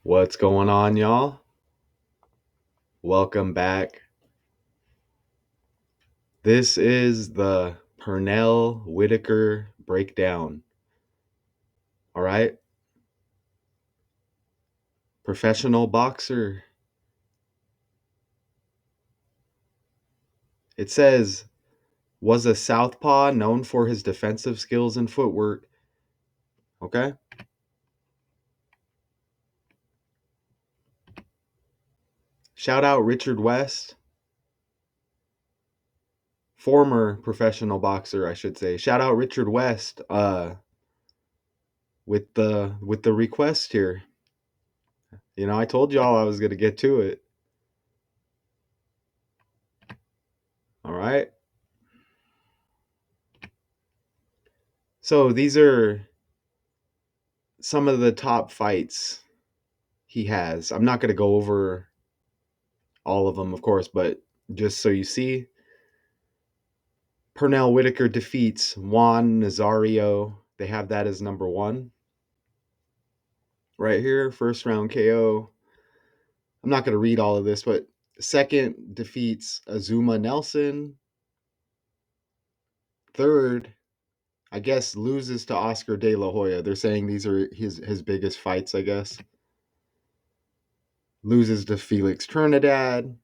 What's going on, y'all? Welcome back. This is the Pernell Whitaker breakdown. All right? Professional boxer. It says, was a southpaw known for his defensive skills and footwork. Okay? Shout out Richard West, former professional boxer, I should say. Shout out Richard West with the request here. I told y'all I was going to get to it. All right? So these are some of the top fights he has. I'm not going to go over all of them, of course, but just so you see, Pernell Whitaker defeats Juan Nazario. They have that as number one right here, first round KO. I'm not going to read all of this, but second defeats Azuma Nelson. Third, I guess, loses to Oscar De La Hoya. They're saying these are his biggest fights, I guess. Loses to Felix Trinidad.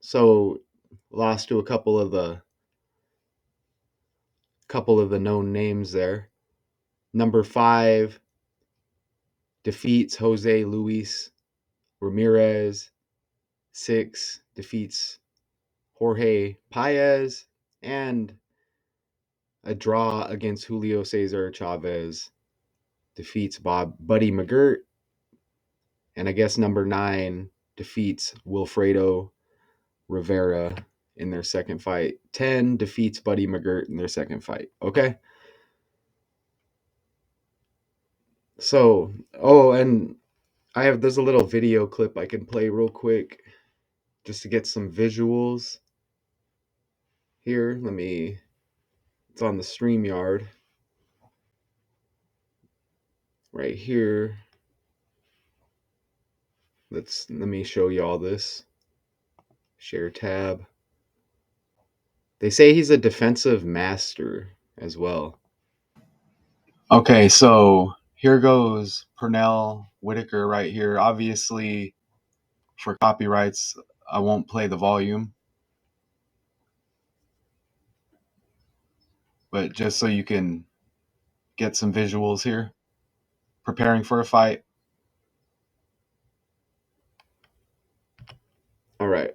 So lost to a couple of the known names there. Number 5 defeats Jose Luis Ramirez. 6 defeats Jorge Paez, and a draw against Julio Cesar Chavez defeats Buddy McGirt. And I guess number 9 defeats Wilfredo Rivera in their second fight. 10 defeats Buddy McGirt in their second fight. Okay? So, and there's a little video clip I can play real quick just to get some visuals here. It's on the StreamYard right here. Let me show you all this. Share tab. They say he's a defensive master as well. Okay, so here goes Pernell Whitaker right here. Obviously, for copyrights, I won't play the volume, but just so you can get some visuals here. Preparing for a fight. All right.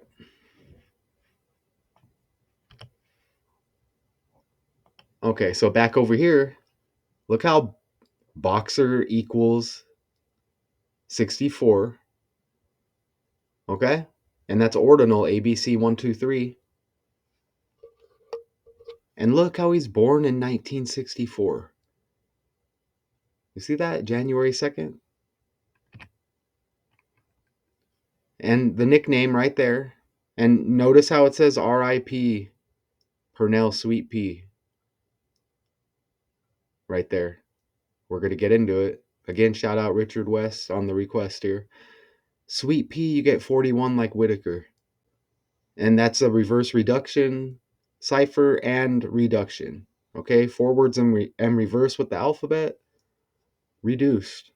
Okay, so back over here, look how boxer equals 64. Okay? And that's ordinal ABC 123. And look how he's born in 1964. You see that? January 2nd? And the nickname right there. And notice how it says RIP Pernell Sweet Pea right there. We're going to get into it. Again, shout out Richard West on the request here. Sweet Pea, you get 41 like Whitaker. And that's a reverse reduction, cipher, and reduction. Okay, forwards and reverse with the alphabet, reduced.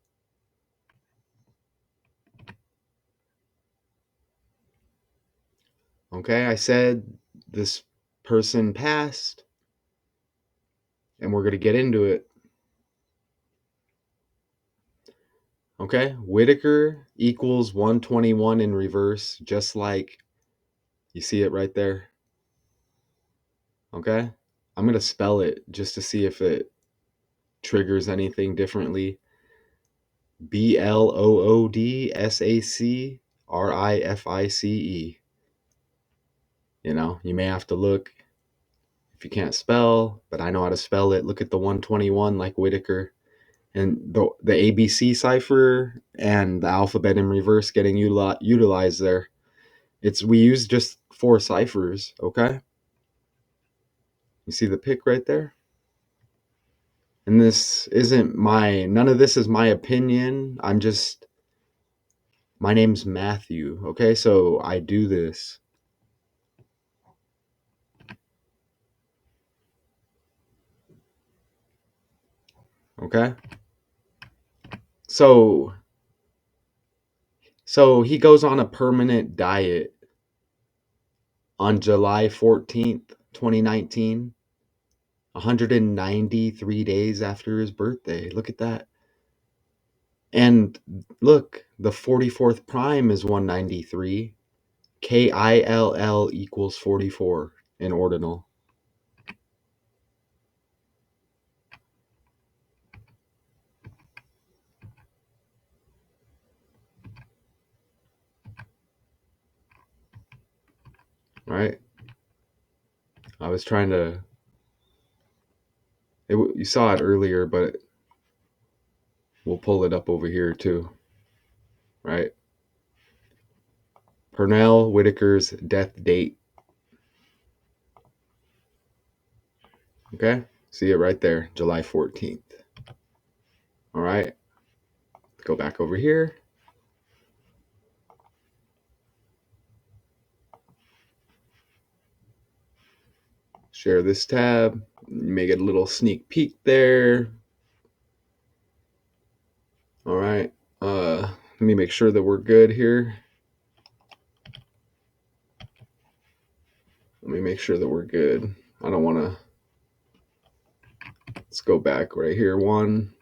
Okay, I said this person passed, and we're going to get into it. Okay, Whitaker equals 121 in reverse, just like you see it right there. Okay, I'm going to spell it just to see if it triggers anything differently. BLOODSACRIFICE. You may have to look if you can't spell, but I know how to spell it. Look at the 121 like Whitaker. And the ABC cipher and the alphabet in reverse getting utilized there. We use just 4 ciphers, okay? You see the pick right there? And none of this is my opinion. I'm just My name's Matthew. Okay, so I do this. Okay, so he goes on a permanent diet on July 14th, 2019, 193 days after his birthday. Look at that. And look, the 44th prime is 193. KILL equals 44 in ordinal. Right? I was trying to. You saw it earlier, but we'll pull it up over here too. Right? Pernell Whitaker's death date. Okay? See it right there, July 14th. All right? Go back over here. Share this tab. You may get a little sneak peek there. All right. Let me make sure that we're good here. Let me make sure that we're good. I don't want to. Let's go back right here. One.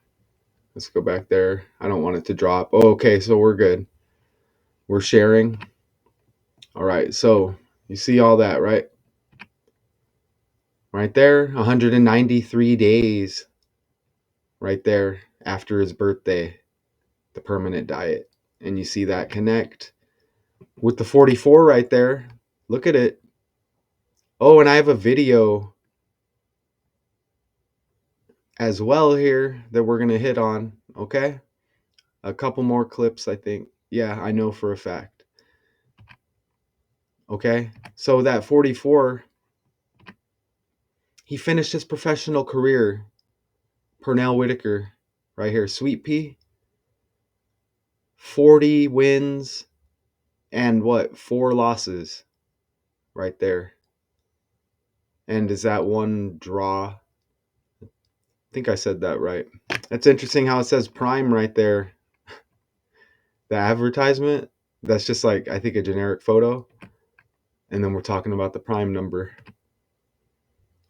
Let's go back there. I don't want it to drop. Oh, okay, so we're good. We're sharing. All right, so you see all that, right? Right there, 193 days right there after his birthday, the permanent diet. And you see that connect with the 44 right there. Look at it. Oh, and I have a video as well here that we're going to hit on, okay? A couple more clips, I think. Yeah, I know for a fact. Okay? So that 44, he finished his professional career. Pernell Whitaker, right here, Sweet Pea, 40 wins and what, 4 losses right there. And is that one draw? I think I said that right. That's interesting how it says prime right there. The advertisement, that's just like, I think, a generic photo. And then we're talking about the prime number.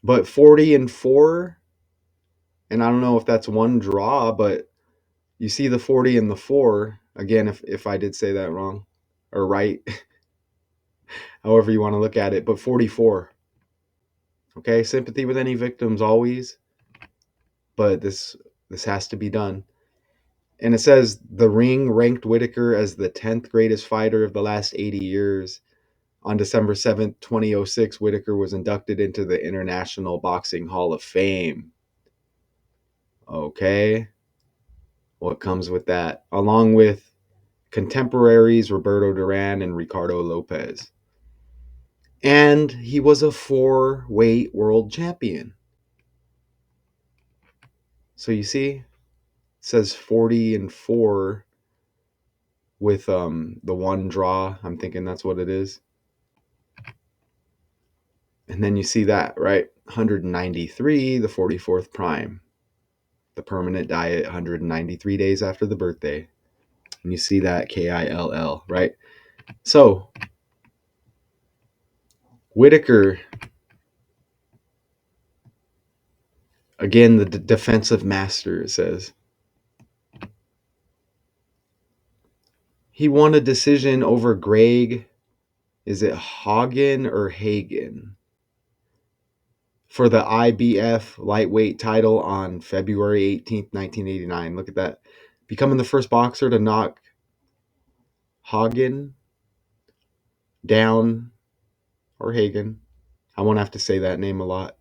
But 40-4, and I don't know if that's one draw, but you see the 40 and the 4. Again, if I did say that wrong or right, however you want to look at it, but 44. Okay, sympathy with any victims always, but this has to be done. And it says the Ring ranked Whitaker as the 10th greatest fighter of the last 80 years. On December 7th, 2006, Whitaker was inducted into the International Boxing Hall of Fame. Okay, what comes with that? Along with contemporaries Roberto Duran and Ricardo Lopez. And he was a 4-weight world champion. So you see, it says 40-4 with the one draw. I'm thinking that's what it is. And then you see that, right? 193, the 44th prime. The permanent diet, 193 days after the birthday. And you see that KILL, right? So Whitaker, again, the defensive master, it says. He won a decision over Greg, is it Hagen or Hagen? For the IBF lightweight title on February 18th, 1989. Look at that. Becoming the first boxer to knock Hagen down, or Hagen, I won't have to say that name a lot,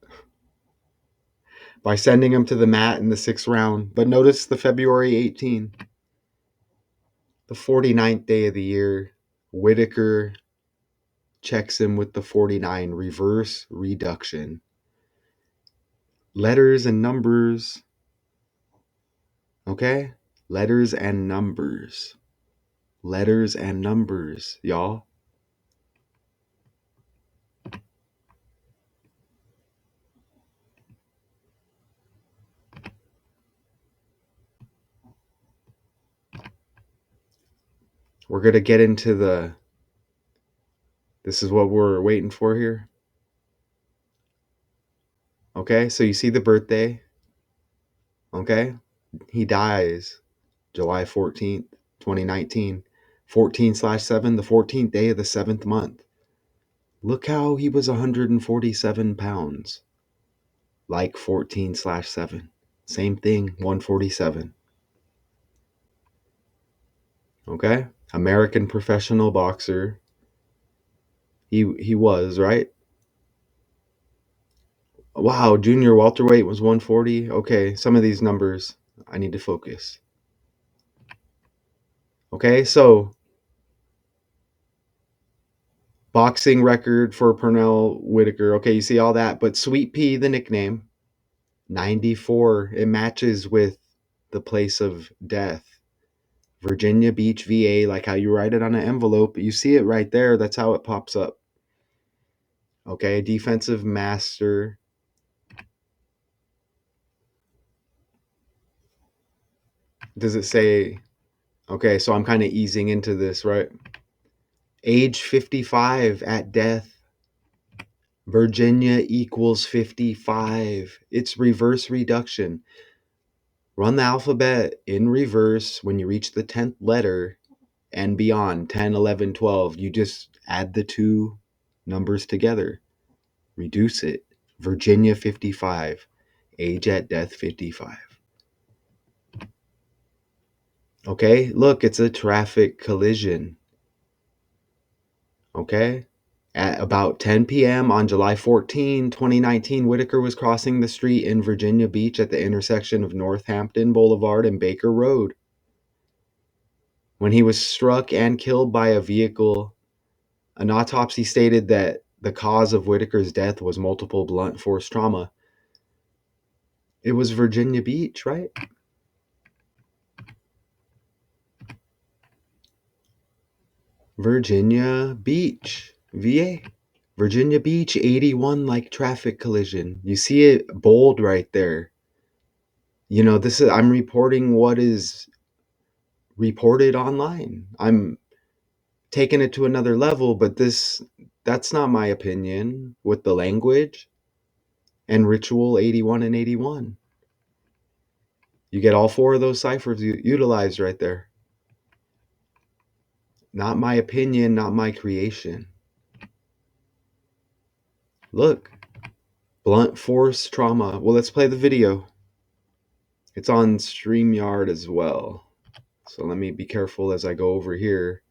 by sending him to the mat in the 6th round. But notice the February 18, the 49th day of the year, Whitaker checks him with the 49, reverse reduction. Letters and numbers. Okay? Letters and numbers. letters and numbers, y'all. We're going to get into this is what we're waiting for here. Okay, so you see the birthday. Okay, he dies July 14th, 2019. 14/7, the 14th day of the 7th month. Look how he was 147 pounds. Like 14/7. Same thing, 147. Okay? American professional boxer. He was, right? Wow, junior welterweight was 140. Okay, some of these numbers I need to focus. Okay, so boxing record for Pernell Whitaker. Okay, you see all that, but Sweet Pea, the nickname, 94. It matches with the place of death. Virginia Beach, VA, like how you write it on an envelope. You see it right there. That's how it pops up. Okay, defensive master. Does it say? Okay, so I'm kind of easing into this, right? Age 55 at death. Virginia equals 55. It's reverse reduction. Run the alphabet in reverse when you reach the 10th letter and beyond 10, 11, 12. You just add the two numbers together. Reduce it. Virginia 55. Age at death 55. Okay, look, it's a traffic collision. Okay? At about 10 p.m. on July 14, 2019, Whitaker was crossing the street in Virginia Beach at the intersection of Northampton Boulevard and Baker Road when he was struck and killed by a vehicle. An autopsy stated that the cause of Whitaker's death was multiple blunt force trauma. It was Virginia Beach, right? Virginia Beach, VA. Virginia Beach, 81 like traffic collision. You see it bold right there. You know, I'm reporting what is reported online. I'm taking it to another level, but that's not my opinion with the language and ritual 81 and 81. You get all four of those ciphers utilized right there. Not my opinion, not my creation. Look, blunt force trauma. Well, let's play the video. It's on StreamYard as well. So let me be careful as I go over here,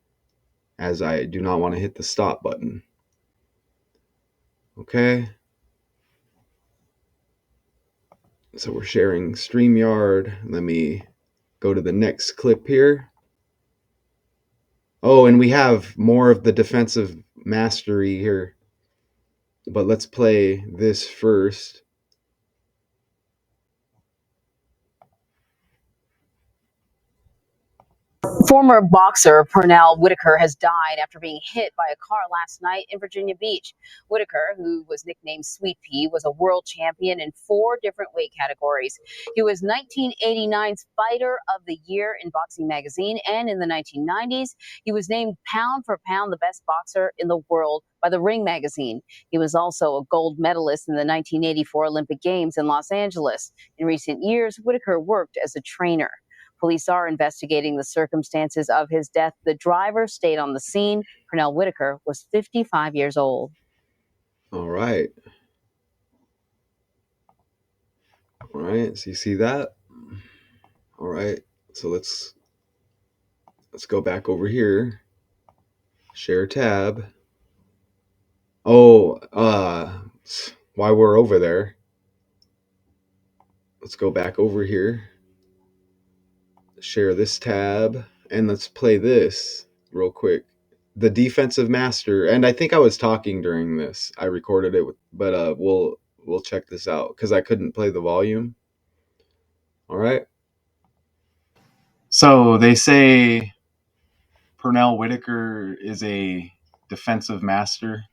as I do not want to hit the stop button. Okay. So we're sharing StreamYard. Let me go to the next clip here. Oh, and we have more of the defensive mastery here. But let's play this first. Former boxer Pernell Whitaker has died after being hit by a car last night in Virginia Beach. Whitaker, who was nicknamed Sweet Pea, was a world champion in 4 different weight categories. He was 1989's Fighter of the Year in Boxing Magazine, and in the 1990s, he was named pound for pound the best boxer in the world by the Ring magazine. He was also a gold medalist in the 1984 Olympic Games in Los Angeles. In recent years, Whitaker worked as a trainer. Police are investigating the circumstances of his death. The driver stayed on the scene. Pernell Whitaker was 55 years old. All right. All right. So you see that? All right. So let's go back over here. Share tab. Oh, while we're over there, let's go back over here. Share this tab and let's play this real quick. The defensive master, and I think I was talking during this. I recorded it, but we'll check this out because I couldn't play the volume. All right. So they say Pernell Whitaker is a defensive master,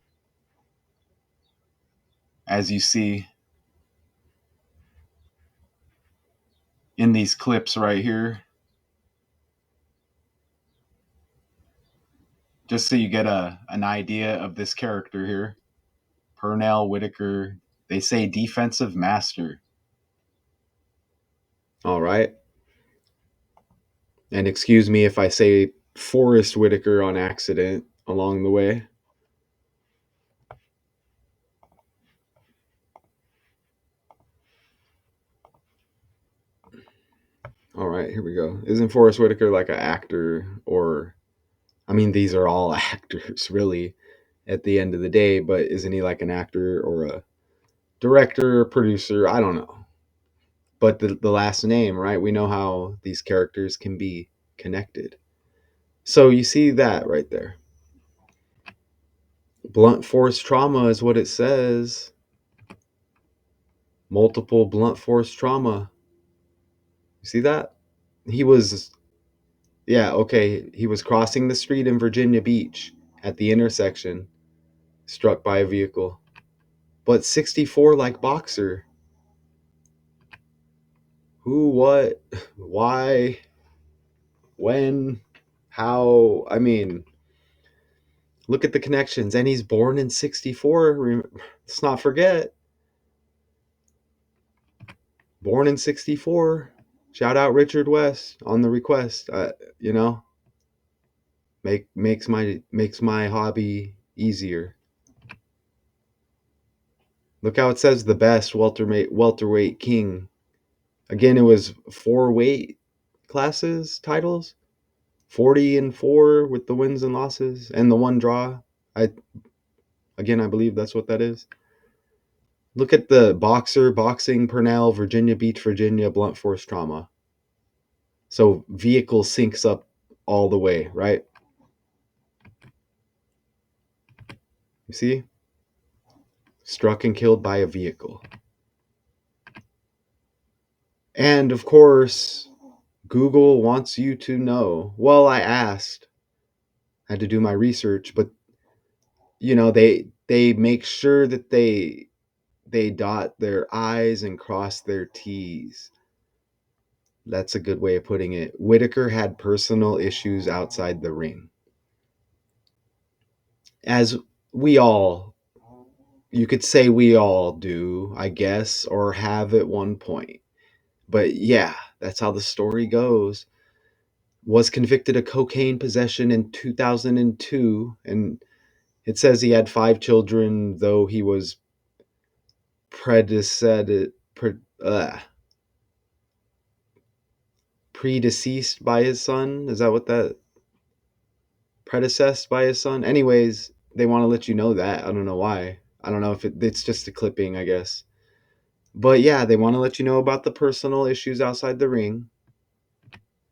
as you see in these clips right here. Just so you get an idea of this character here. Pernell Whitaker, they say defensive master. All right. And excuse me if I say Forrest Whitaker on accident along the way. All right, here we go. Isn't Forrest Whitaker like an actor? Or, I mean, these are all actors, really, at the end of the day, but isn't he like an actor or a director or producer? I don't know. But the last name, right? We know how these characters can be connected. So you see that right there. Blunt force trauma is what it says. Multiple blunt force trauma. You see that? He was, yeah, okay. He was crossing the street in Virginia Beach at the intersection, struck by a vehicle. But 64 like Boxer. Who, what, why, when, how? I mean, look at the connections. And he's born in 64. Let's not forget. Born in 64. Shout out Richard West on the request. You know, makes my hobby easier. Look how it says the best welterweight king. Again, it was 4 weight classes titles, 40-4 with the wins and losses and the one draw. I believe that's what that is. Look at the boxing, Pernell, Virginia Beach, Virginia, blunt force trauma. So vehicle syncs up all the way, right? You see? Struck and killed by a vehicle. And of course, Google wants you to know. Well, I asked, I had to do my research, but you know, they make sure that they dot their I's and cross their T's. That's a good way of putting it. Whitaker had personal issues outside the ring. As we all, you could say we all do, I guess, or have at one point. But yeah, that's how the story goes. Was convicted of cocaine possession in 2002, and it says he had 5 children, though he was predeceased, predeceased by his son. Is that what that predecessed by his son? Anyways, they want to let you know that. I don't know why. I don't know if it's just a clipping, I guess. But yeah, they want to let you know about the personal issues outside the ring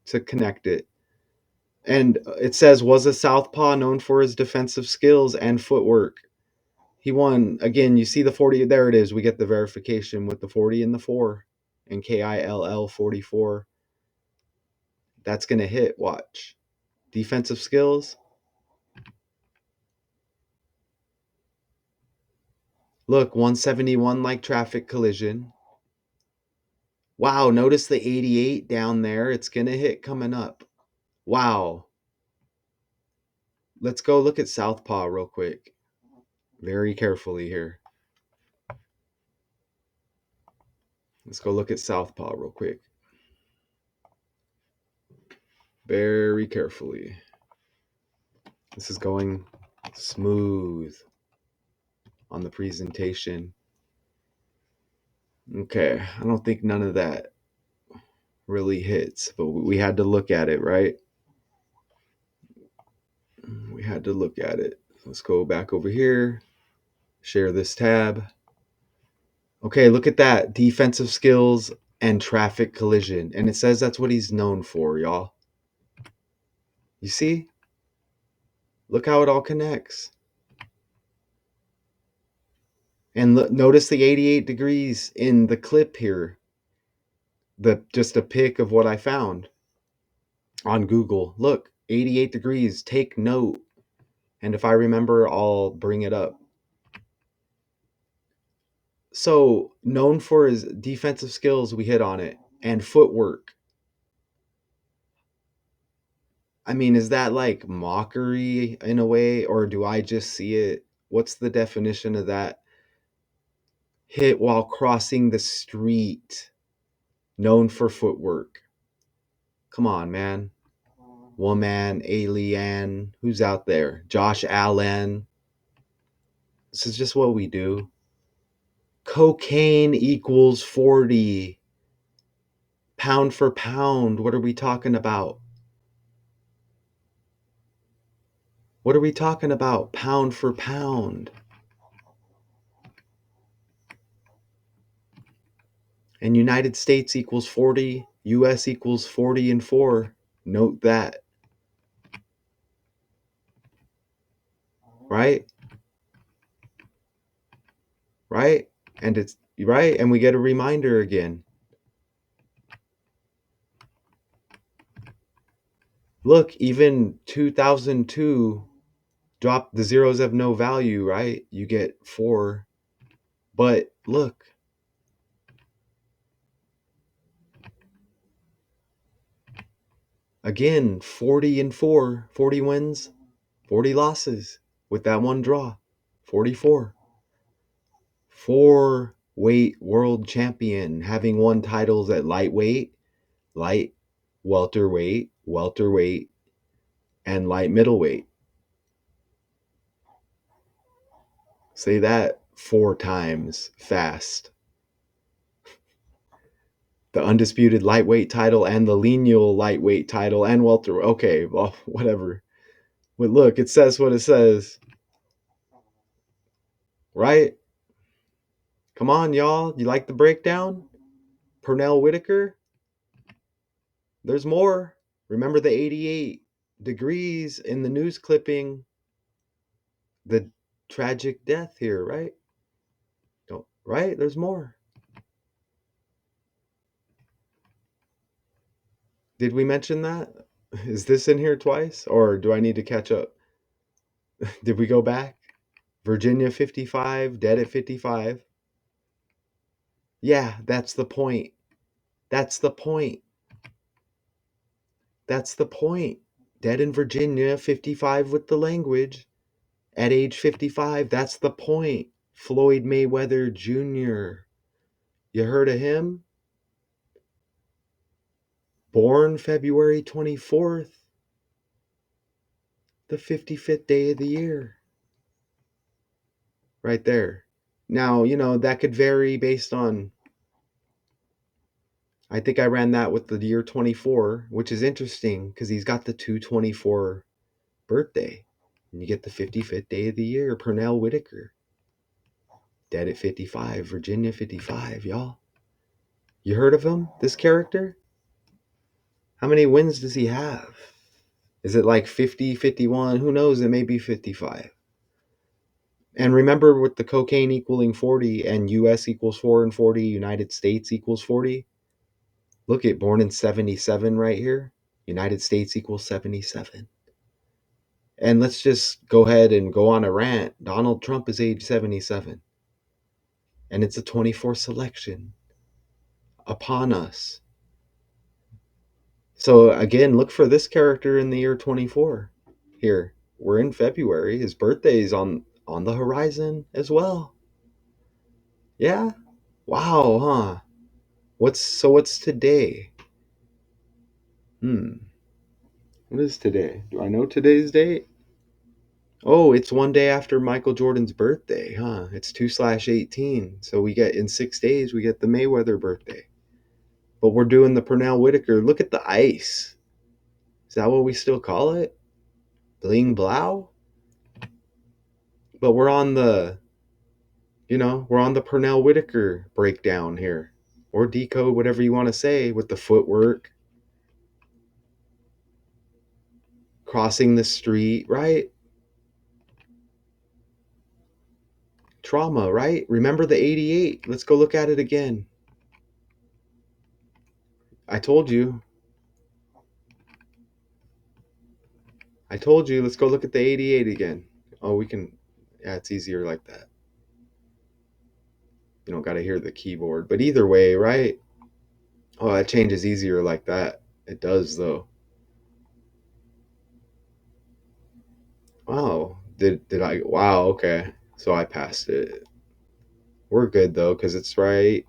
to connect it. And it says, was a southpaw known for his defensive skills and footwork. He won. Again, you see the 40. There it is. We get the verification with the 40 and the 4 and KILL 44. That's going to hit. Watch. Defensive skills. Look, 171 like traffic collision. Wow, notice the 88 down there. It's going to hit coming up. Wow. Let's go look at southpaw real quick. Very carefully here. Let's go look at southpaw real quick. Very carefully. This is going smooth on the presentation. Okay, I don't think none of that really hits, but we had to look at it, right? We had to look at it. Let's go back over here, share this tab. Okay, look at that. Defensive skills and traffic collision. And it says that's what he's known for, y'all. You see? Look how it all connects. And notice the 88 degrees in the clip here. Just a pic of what I found on Google. Look, 88 degrees. Take note. And if I remember, I'll bring it up. So, known for his defensive skills, we hit on it, and footwork. I mean, is that like mockery in a way, or do I just see it? What's the definition of that? Hit while crossing the street, known for footwork. Come on, man. Woman, Alien, who's out there? Josh Allen. This is just what we do. Cocaine equals 40. Pound for pound. What are we talking about? What are we talking about? Pound for pound. And United States equals 40. US equals 40 and 4. Note that. Right? Right? And it's right. And we get a reminder again. Look, even 2002 drop the zeros have no value, right? You get 4. But look, again, 40 and 4, 40 wins, 40 losses with that one draw, 44. 4-weight world champion, having won titles at lightweight, light welterweight, and light middleweight. Say that 4 times fast. The undisputed lightweight title and the lineal lightweight title and welter. Okay, well, whatever. But look, it says what it says. Right? Come on, y'all. You like the breakdown? Pernell Whitaker? There's more. Remember the 88 degrees in the news clipping? The tragic death here, right? Don't, right? There's more. Did we mention that? Is this in here twice? Or do I need to catch up? Did we go back? Virginia 55, dead at 55. Yeah, that's the point. That's the point. That's the point. Dead in Virginia, 55 with the language. At age 55, that's the point. Floyd Mayweather Jr. You heard of him? Born February 24th, the 55th day of the year. Right there. Now, that could vary based on, I think I ran that with the year 24, which is interesting because he's got the 224 birthday. And you get the 55th day of the year, Pernell Whitaker. Dead at 55, Virginia 55, y'all. You heard of him, this character? How many wins does he have? Is it like 50, 51? Who knows? It may be 55. And remember with the cocaine equaling 40 and US equals 4 and 40, United States equals 40? Look at born in 77 right here. United States equals 77. And let's just go ahead and go on a rant. Donald Trump is age 77. And it's a 24 selection upon us. So again, look for this character in the year 24. Here, we're in February. His birthday is on the horizon as well. Yeah. Wow, huh? What's today? What is today? Do I know today's date? Oh, it's one day after Michael Jordan's birthday, huh? It's 2/18. So we get in 6 days, we get the Mayweather birthday. But we're doing the Pernell Whitaker. Look at the ice. Is that what we still call it? Bling blow? But we're on the Pernell Whitaker breakdown here. Or decode, whatever you want to say, with the footwork, crossing the street, right? Trauma, right? Remember the 88. Let's go look at it again. I told you. I told you, let's go look at the 88 again. Oh, we can. Yeah, it's easier like that. You don't got to hear the keyboard. But either way, right? Oh, that changes easier like that. It does, though. Wow. Did I? Wow, okay. So I passed it. We're good, though, because it's right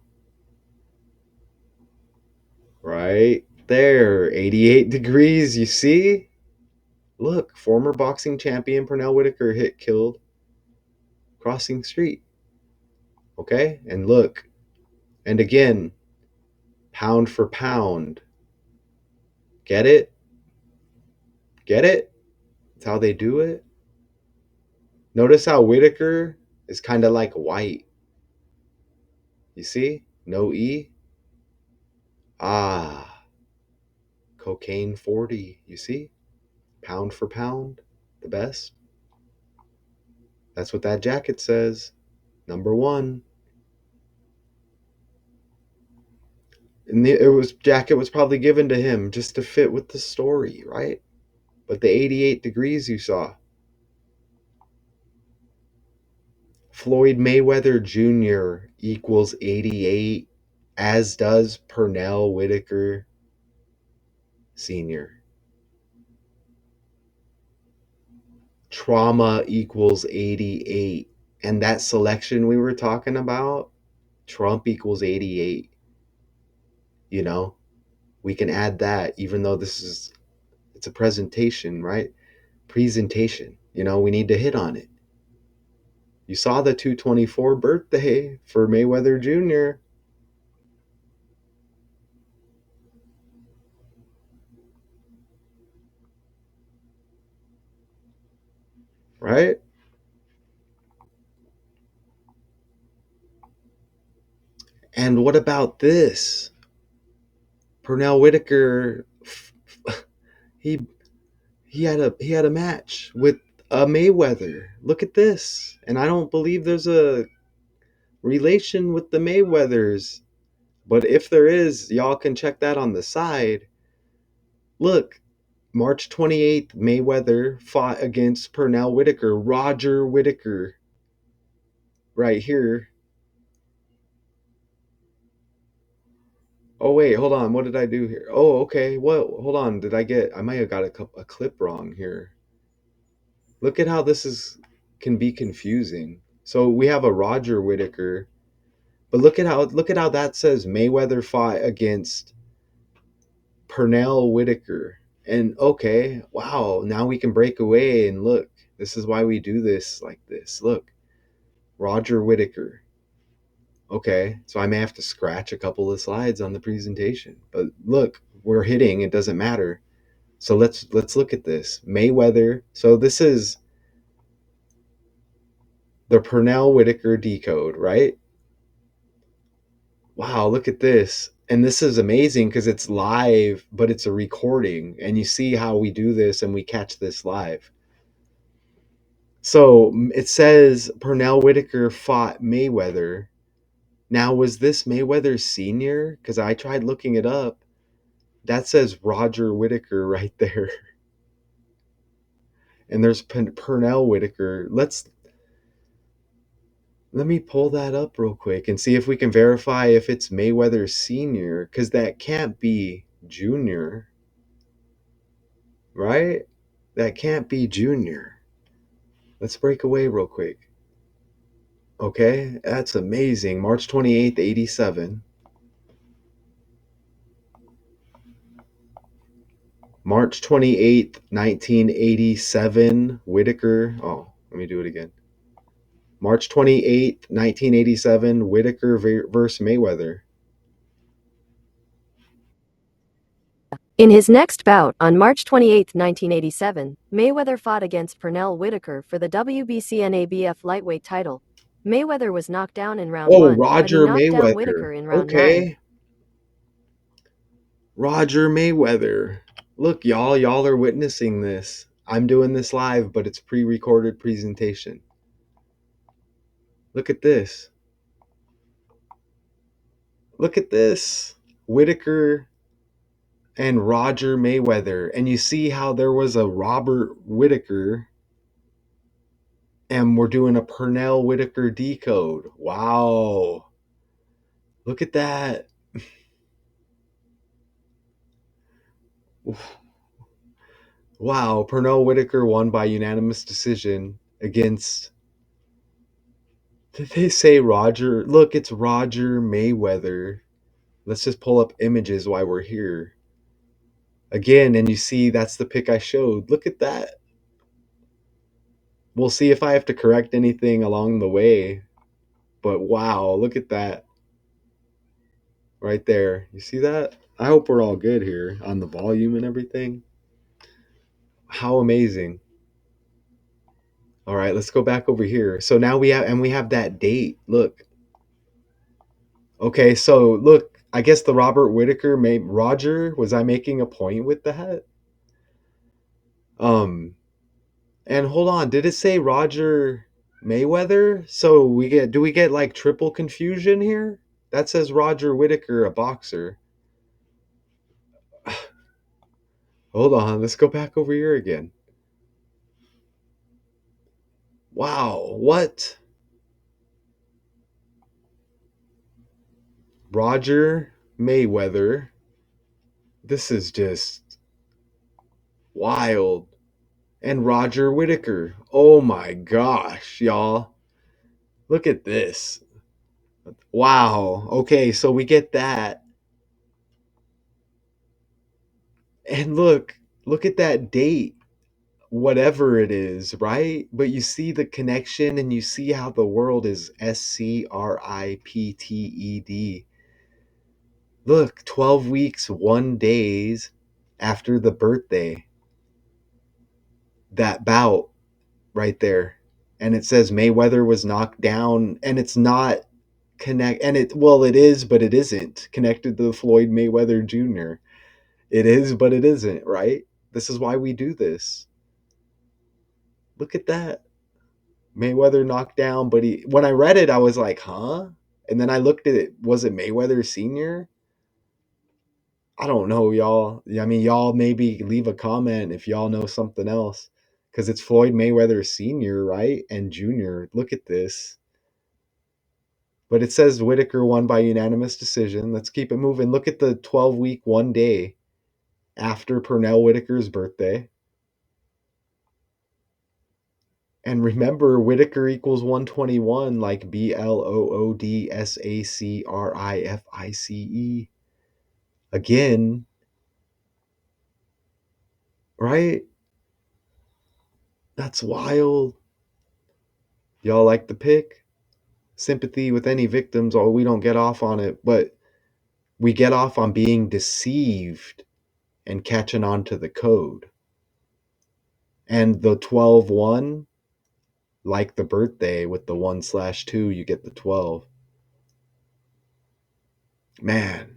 there. 88 degrees, you see? Look, former boxing champion Pernell Whitaker hit killed crossing street. Okay? And look, and again, pound for pound. Get it? Get it? That's how they do it. Notice how Whitaker is kind of like white. You see? No E. Ah, cocaine 40. You see? Pound for pound, the best. That's what that jacket says. Number one. And jacket was probably given to him just to fit with the story, right? But the 88 degrees you saw. Floyd Mayweather Jr. equals 88, as does Pernell Whitaker Sr. Trauma equals 88. And that selection we were talking about, Trump equals 88. You know, we can add that, even though it's a presentation, right? Presentation. We need to hit on it. You saw the 224 birthday for Mayweather Jr., right? And what about this? Pernell Whitaker, he he had a match with a Mayweather. Look at this. And I don't believe there's a relation with the Mayweathers. But if there is, y'all can check that on the side. Look, March 28th, Mayweather fought against Pernell Whitaker, Roger Whitaker, right here. Oh wait, hold on. What did I do here? Oh, okay. What? Hold on. I might have got a clip wrong here. Look at how can be confusing. So we have a Roger Whitaker, but look at how that says Mayweather fought against Pernell Whitaker. And okay, wow, now we can break away and look. This is why we do this like this. Look, Roger Whitaker. Okay, so I may have to scratch a couple of slides on the presentation. But look, we're hitting, it doesn't matter. So let's look at this. Mayweather. So this is the Pernell Whitaker decode, right? Wow, look at this. And this is amazing because it's live, but it's a recording. And you see how we do this and we catch this live. So it says Pernell Whitaker fought Mayweather. Now, was this Mayweather Sr.? Because I tried looking it up. That says Roger Whitaker right there. And there's Pernell Whitaker. Let me pull that up real quick and see if we can verify if it's Mayweather Sr., because that can't be Junior, right? That can't be Junior. Let's break away real quick. Okay, that's amazing. March 28th, 87. March 28th, 1987, Whitaker. Oh, let me do it again. March 28th, 1987, Whitaker versus Mayweather. In his next bout on March 28, 1987, Mayweather fought against Pernell Whitaker for the WBC ABF lightweight title. Mayweather was knocked down in round Oh, 1, but he Roger knocked down Mayweather. Whitaker in round 9. Okay. Roger Mayweather. Look, y'all are witnessing this. I'm doing this live, but it's pre-recorded presentation. Look at this. Look at this. Whitaker and Roger Mayweather. And you see how there was a Robert Whitaker, and we're doing a Pernell Whitaker decode. Wow. Look at that. Wow. Pernell Whitaker won by unanimous decision against. Did they say Roger? Look, it's Roger Mayweather. Let's just pull up images while we're here. Again, and you see that's the pick I showed. Look at that. We'll see if I have to correct anything along the way. But wow, look at that. Right there. You see that? I hope we're all good here on the volume and everything. How amazing. All right, let's go back over here. So now we have that date. Look. Okay, so look, I guess the Robert Whitaker made Roger, was I making a point with that? Um and hold on, did it say Roger Mayweather? So do we get like triple confusion here? That says Roger Whitaker, a boxer. Hold on, let's go back over here again. Wow, what? Roger Mayweather. This is just wild. And Roger Whitaker. Oh my gosh, y'all. Look at this. Wow. Okay, so we get that. And look at that date, whatever it is, right? But you see the connection and you see how the world is SCRIPTED. Look, 12 weeks, 1 days after the birthday. That bout right there. And it says Mayweather was knocked down, and it's not it is, but it isn't connected to Floyd Mayweather Jr. It is, but it isn't, right? This is why we do this. Look at that. Mayweather knocked down, but when I read it, I was like, huh? And then I looked at it, was it Mayweather Sr.? I don't know, y'all. I mean, y'all maybe leave a comment if y'all know something else. Because it's Floyd Mayweather Sr., right? And Jr. Look at this. But it says Whitaker won by unanimous decision. Let's keep it moving. Look at the 12-week, 1 day after Pernell Whitaker's birthday. And remember, Whitaker equals 121, like BLOODSACRIFICE. Again, right? That's wild. Y'all like the pick? Sympathy with any victims, or we don't get off on it, but we get off on being deceived and catching on to the code. And the 12-1, like the birthday with the 1/2, you get the 12. Man.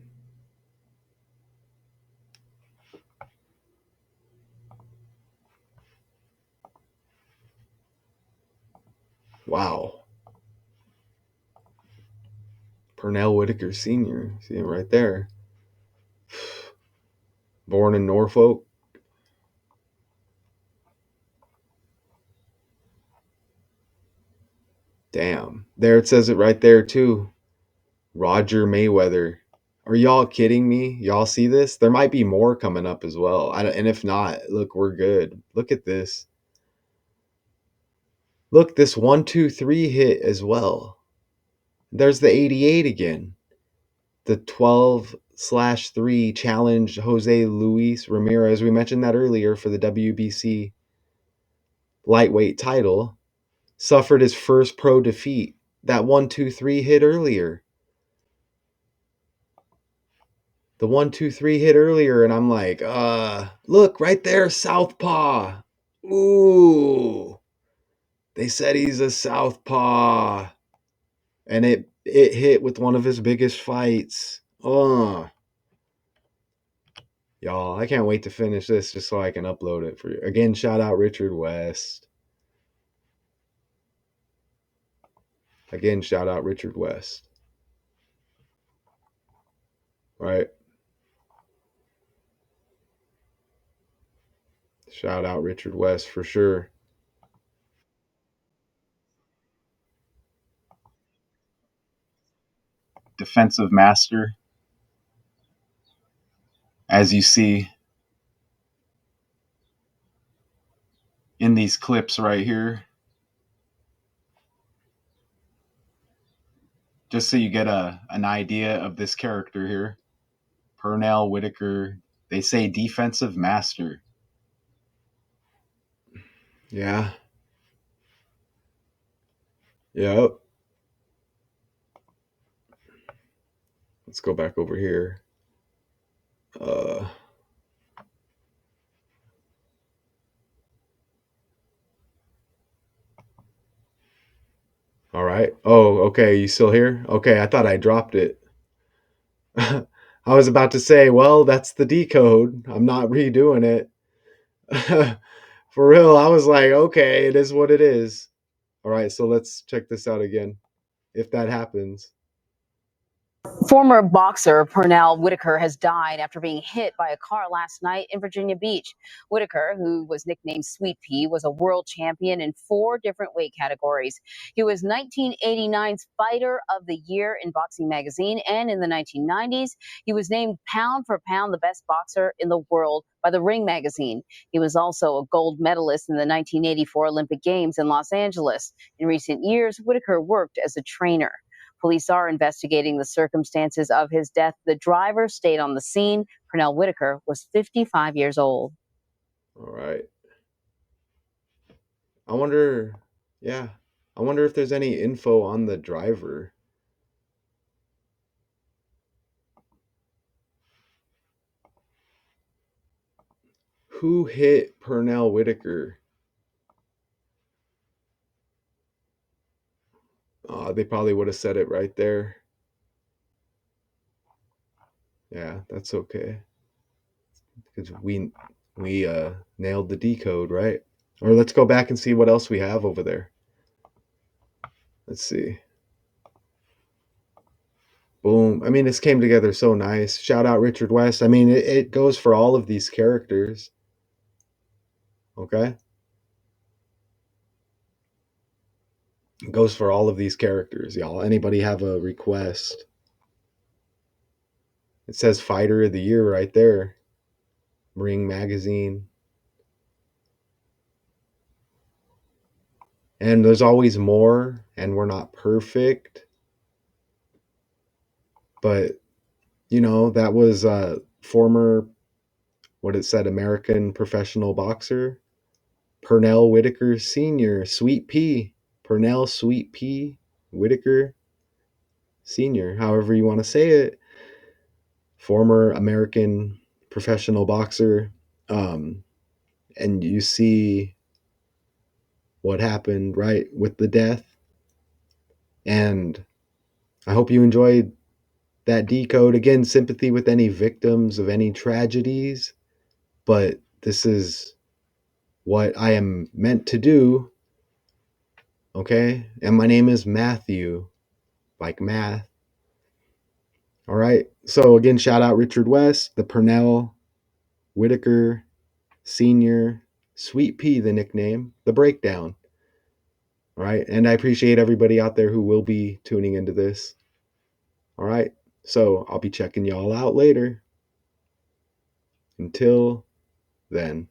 Wow. Pernell Whitaker Sr. See him right there. Born in Norfolk. Damn. There it says it right there too. Roger Mayweather. Are y'all kidding me? Y'all see this? There might be more coming up as well. And if not, look, we're good. Look at this. Look, this 1-2-3 hit as well. There's the 88 again. The 12/3 challenged Jose Luis Ramirez. We mentioned that earlier for the WBC lightweight title. Suffered his first pro defeat. That 1-2-3 hit earlier. The 1-2-3 hit earlier, and I'm like, look right there, southpaw. Ooh, they said he's a southpaw, and it hit with one of his biggest fights. Y'all, I can't wait to finish this just so I can upload it for you. Again, shout out Richard West. Again, shout out Richard West. Right? Shout out Richard West for sure. Defensive master, as you see in these clips right here. Just so you get an idea of this character here. Pernell Whitaker, they say defensive master. Yeah. Yep. Let's go back over here. Uh, all right. Oh, okay. You still here? Okay. I thought I dropped it. I was about to say, well, that's the decode. I'm not redoing it. For real. I was like, okay, it is what it is. All right. So let's check this out again. If that happens. Former boxer Pernell Whitaker has died after being hit by a car last night in Virginia Beach. Whitaker, who was nicknamed Sweet Pea, was a world champion in 4 different weight categories. He was 1989's Fighter of the Year in Boxing Magazine, and in the 1990s, he was named pound for pound the best boxer in the world by the Ring magazine. He was also a gold medalist in the 1984 Olympic Games in Los Angeles. In recent years, Whitaker worked as a trainer. Police are investigating the circumstances of his death. The driver stayed on the scene. Pernell Whitaker was 55 years old. All right. I wonder, yeah. I wonder if there's any info on the driver. Who hit Pernell Whitaker? They probably would have said it right there. Yeah, that's okay. Because we nailed the decode, right? Or let's go back and see what else we have over there. Let's see. Boom. I mean, this came together so nice. Shout out Richard West. I mean, it goes for all of these characters. Okay? It goes for all of these characters, y'all. Anybody have a request? It says Fighter of the Year right there. Ring Magazine. And there's always more, and we're not perfect. But, you know, that was former, what it said, American professional boxer, Pernell Whitaker Sr., Sweet Pea. Pernell Sweet Pea Whitaker Sr., however you want to say it. Former American professional boxer. And you see what happened, right, with the death. And I hope you enjoyed that decode. Again, sympathy with any victims of any tragedies, but this is what I am meant to do. Okay? And my name is Matthew, like math. All right. So again, shout out Richard West, the Pernell Whitaker Sr., Sweet Pea, the nickname, the breakdown. All right. And I appreciate everybody out there who will be tuning into this. All right. So I'll be checking y'all out later. Until then.